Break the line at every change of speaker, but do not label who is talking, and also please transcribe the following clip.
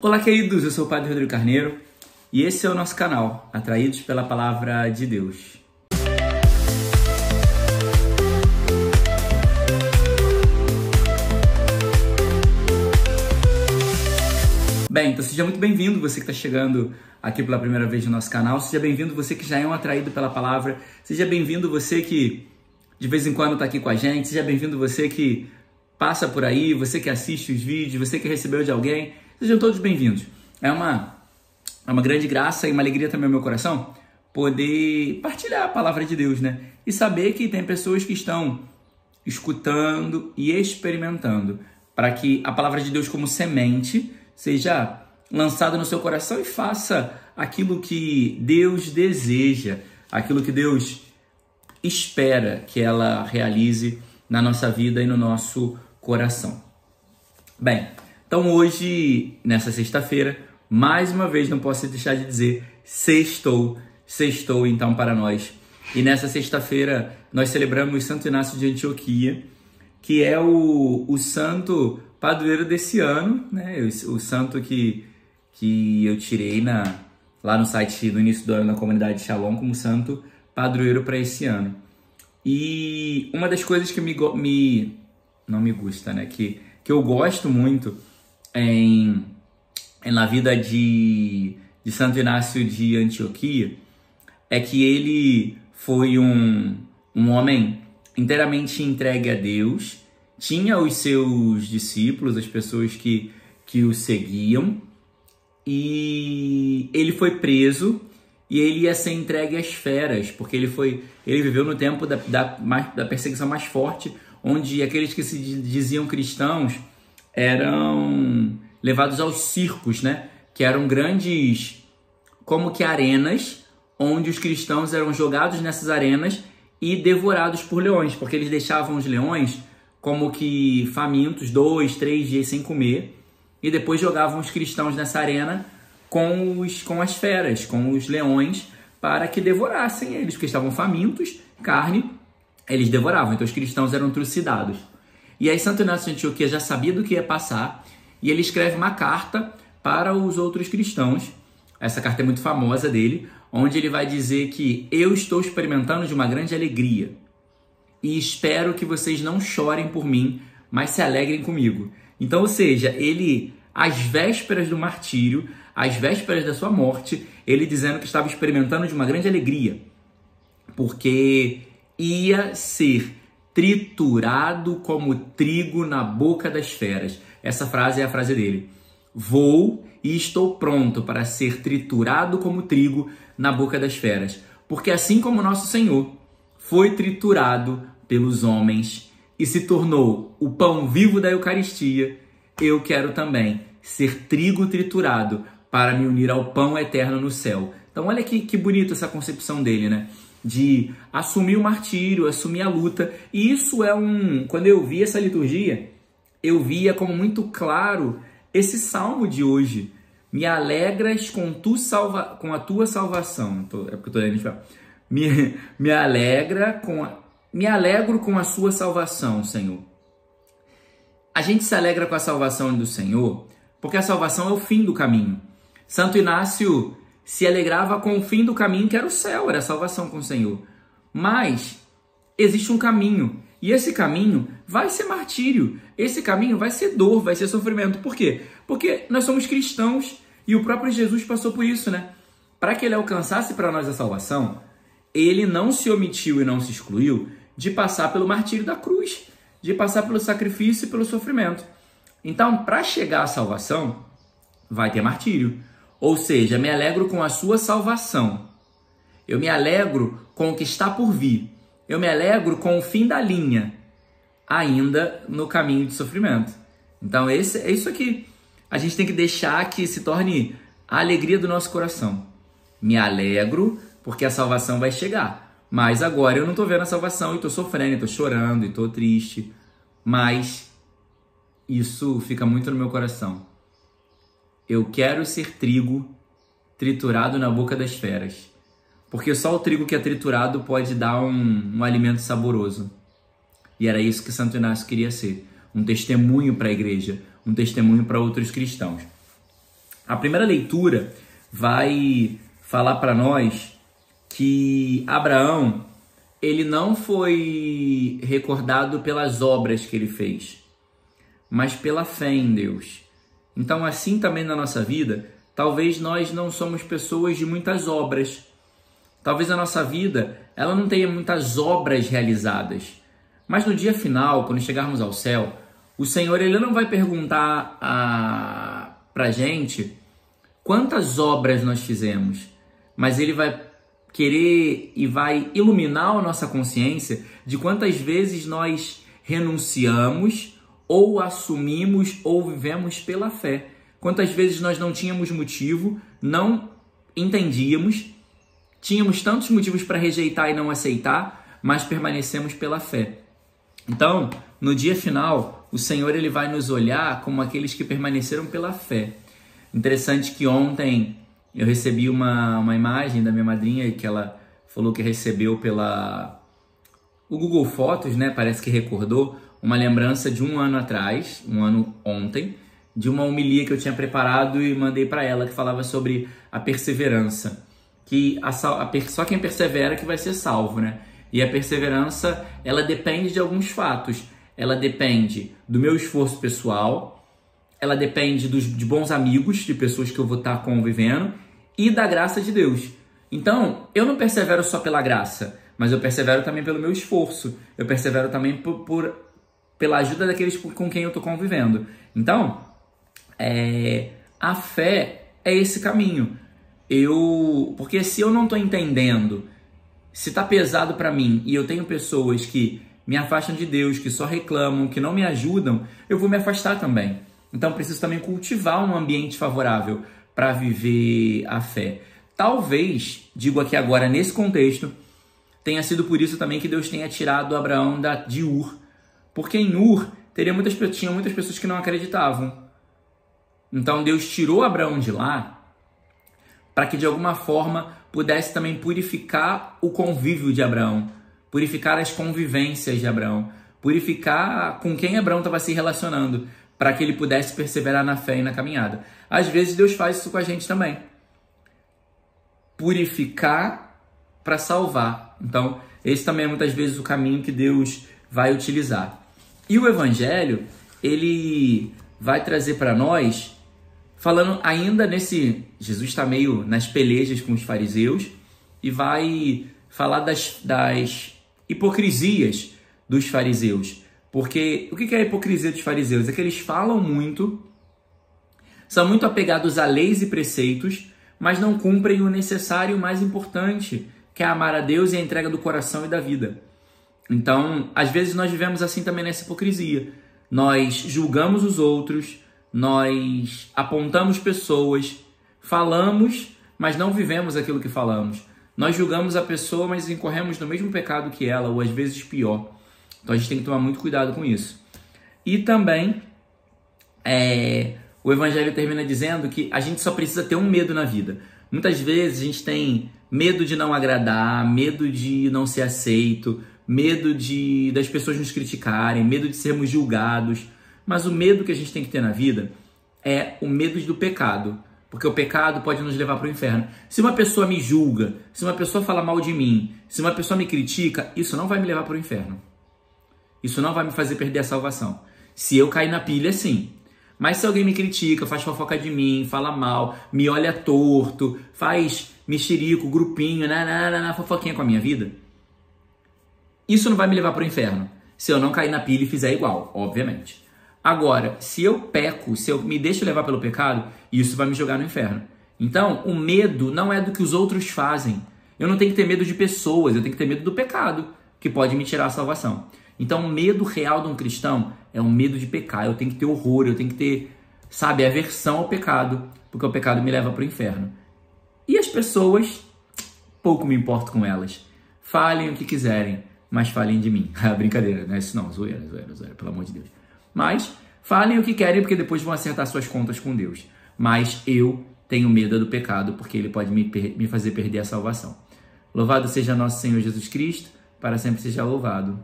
Olá, queridos, eu sou o Padre Rodrigo Carneiro e esse é o nosso canal, Atraídos pela Palavra de Deus. Bem, então seja muito bem-vindo você que está chegando aqui pela primeira vez no nosso canal, seja bem-vindo você que já é um atraído pela palavra, seja bem-vindo você que de vez em quando está aqui com a gente, seja bem-vindo você que passa por aí, você que assiste os vídeos, você que recebeu de alguém. Sejam todos bem-vindos. É uma grande graça e uma alegria também ao meu coração poder partilhar a palavra de Deus, né? E saber que tem pessoas que estão escutando e experimentando para que a palavra de Deus como semente seja lançada no seu coração e faça aquilo que Deus deseja, aquilo que Deus espera que ela realize na nossa vida e no nosso coração. Bem, então hoje, nessa sexta-feira, mais uma vez não posso deixar de dizer sextou então para nós. E nessa sexta-feira nós celebramos Santo Inácio de Antioquia, que é o santo padroeiro desse ano, né? O santo que eu tirei lá no site no início do ano na comunidade Shalom como santo padroeiro para esse ano. E uma das coisas que não me gusta, né? Que eu gosto muito na vida de Santo Inácio de Antioquia é que ele foi um homem inteiramente entregue a Deus, tinha os seus discípulos, as pessoas que o seguiam, e ele foi preso e ele ia ser entregue às feras, porque ele viveu no tempo da perseguição mais forte, onde aqueles que se diziam cristãos eram levados aos circos, né? Que eram grandes, como que arenas, onde os cristãos eram jogados nessas arenas e devorados por leões, porque eles deixavam os leões como que famintos, 2, 3 dias sem comer, e depois jogavam os cristãos nessa arena com as feras, com os leões, para que devorassem eles, porque estavam famintos, carne, eles devoravam, então os cristãos eram trucidados. E aí Santo Inácio de Antioquia já sabia do que ia passar, e ele escreve uma carta para os outros cristãos. Essa carta é muito famosa dele, onde ele vai dizer que eu estou experimentando de uma grande alegria e espero que vocês não chorem por mim, mas se alegrem comigo. Então, ou seja, ele, às vésperas do martírio, às vésperas da sua morte, ele dizendo que estava experimentando de uma grande alegria, porque ia ser triturado como trigo na boca das feras. Essa frase é a frase dele. Vou e estou pronto para ser triturado como trigo na boca das feras. Porque assim como nosso Senhor foi triturado pelos homens e se tornou o pão vivo da Eucaristia, eu quero também ser trigo triturado para me unir ao pão eterno no céu. Então olha que bonito essa concepção dele, né? De assumir o martírio, assumir a luta. E isso é quando eu vi essa liturgia, eu via como muito claro esse salmo de hoje. Me alegras com a tua salvação. É porque eu tô lendo. Me alegro com a sua salvação, Senhor. A gente se alegra com a salvação do Senhor porque a salvação é o fim do caminho. Santo Inácio se alegrava com o fim do caminho, que era o céu, era a salvação com o Senhor. Mas existe um caminho, e esse caminho vai ser martírio, esse caminho vai ser dor, vai ser sofrimento. Por quê? Porque nós somos cristãos, e o próprio Jesus passou por isso, né? Para que ele alcançasse para nós a salvação, ele não se omitiu e não se excluiu de passar pelo martírio da cruz, de passar pelo sacrifício e pelo sofrimento. Então, para chegar à salvação, vai ter martírio. Ou seja, me alegro com a sua salvação. Eu me alegro com o que está por vir. Eu me alegro com o fim da linha, ainda no caminho de sofrimento. Então, é isso aqui. A gente tem que deixar que se torne a alegria do nosso coração. Me alegro porque a salvação vai chegar. Mas agora eu não estou vendo a salvação e estou sofrendo, estou chorando e estou triste. Mas isso fica muito no meu coração. Eu quero ser trigo triturado na boca das feras. Porque só o trigo que é triturado pode dar um alimento saboroso. E era isso que Santo Inácio queria ser. Um testemunho para a igreja. Um testemunho para outros cristãos. A primeira leitura vai falar para nós que Abraão, ele não foi recordado pelas obras que ele fez, mas pela fé em Deus. Então, assim também na nossa vida, talvez nós não somos pessoas de muitas obras. Talvez a nossa vida, ela não tenha muitas obras realizadas. Mas no dia final, quando chegarmos ao céu, o Senhor, ele não vai perguntar pra gente quantas obras nós fizemos, mas ele vai querer e vai iluminar a nossa consciência de quantas vezes nós renunciamos ou assumimos ou vivemos pela fé. Quantas vezes nós não tínhamos motivo, não entendíamos, tínhamos tantos motivos para rejeitar e não aceitar, mas permanecemos pela fé. Então, no dia final, o Senhor, ele vai nos olhar como aqueles que permaneceram pela fé. Interessante que ontem eu recebi uma imagem da minha madrinha que ela falou que recebeu o Google Fotos, né? Parece que recordou uma lembrança de um ano atrás, ontem, de uma homilia que eu tinha preparado e mandei para ela, que falava sobre a perseverança. Que só quem persevera que vai ser salvo, né? E a perseverança, ela depende de alguns fatos. Ela depende do meu esforço pessoal, ela depende de bons amigos, de pessoas que eu vou estar convivendo, e da graça de Deus. Então, eu não persevero só pela graça, mas eu persevero também pelo meu esforço. Eu persevero também pela ajuda daqueles com quem eu estou convivendo. Então, a fé é esse caminho. Porque se eu não estou entendendo, se está pesado para mim e eu tenho pessoas que me afastam de Deus, que só reclamam, que não me ajudam, eu vou me afastar também. Então, preciso também cultivar um ambiente favorável para viver a fé. Talvez, digo aqui agora nesse contexto, tenha sido por isso também que Deus tenha tirado Abraão de Ur. Porque em Ur tinha muitas pessoas que não acreditavam. Então Deus tirou Abraão de lá para que de alguma forma pudesse também purificar o convívio de Abraão, purificar as convivências de Abraão, purificar com quem Abraão estava se relacionando, para que ele pudesse perseverar na fé e na caminhada. Às vezes Deus faz isso com a gente também. Purificar para salvar. Então, esse também é muitas vezes o caminho que Deus vai utilizar. E o Evangelho, ele vai trazer para nós, falando ainda Jesus está meio nas pelejas com os fariseus, e vai falar das hipocrisias dos fariseus. Porque o que é a hipocrisia dos fariseus? É que eles falam muito, são muito apegados a leis e preceitos, mas não cumprem o necessário e o mais importante, que é amar a Deus e a entrega do coração e da vida. Então, às vezes nós vivemos assim também nessa hipocrisia. Nós julgamos os outros, nós apontamos pessoas, falamos, mas não vivemos aquilo que falamos. Nós julgamos a pessoa, mas incorremos no mesmo pecado que ela, ou às vezes pior. Então a gente tem que tomar muito cuidado com isso. E também o Evangelho termina dizendo que a gente só precisa ter um medo na vida. Muitas vezes a gente tem medo de não agradar, medo de não ser aceito, medo das pessoas nos criticarem, medo de sermos julgados. Mas o medo que a gente tem que ter na vida é o medo do pecado. Porque o pecado pode nos levar para o inferno. Se uma pessoa me julga, se uma pessoa fala mal de mim, se uma pessoa me critica, isso não vai me levar para o inferno. Isso não vai me fazer perder a salvação. Se eu cair na pilha, sim. Mas se alguém me critica, faz fofoca de mim, fala mal, me olha torto, faz mexerico, grupinho, fofoquinha com a minha vida, isso não vai me levar para o inferno. Se eu não cair na pilha e fizer igual, obviamente. Agora, se eu peco, se eu me deixo levar pelo pecado, isso vai me jogar no inferno. Então, o medo não é do que os outros fazem. Eu não tenho que ter medo de pessoas, eu tenho que ter medo do pecado, que pode me tirar a salvação. Então, o medo real de um cristão é um medo de pecar. Eu tenho que ter horror, eu tenho que ter, aversão ao pecado, porque o pecado me leva para o inferno. E as pessoas, pouco me importo com elas. Falem o que quiserem, mas falem de mim. Brincadeira, não é isso não, zoeira, pelo amor de Deus. Mas falem o que querem, porque depois vão acertar suas contas com Deus. Mas eu tenho medo do pecado, porque ele pode me fazer perder a salvação. Louvado seja nosso Senhor Jesus Cristo, para sempre seja louvado.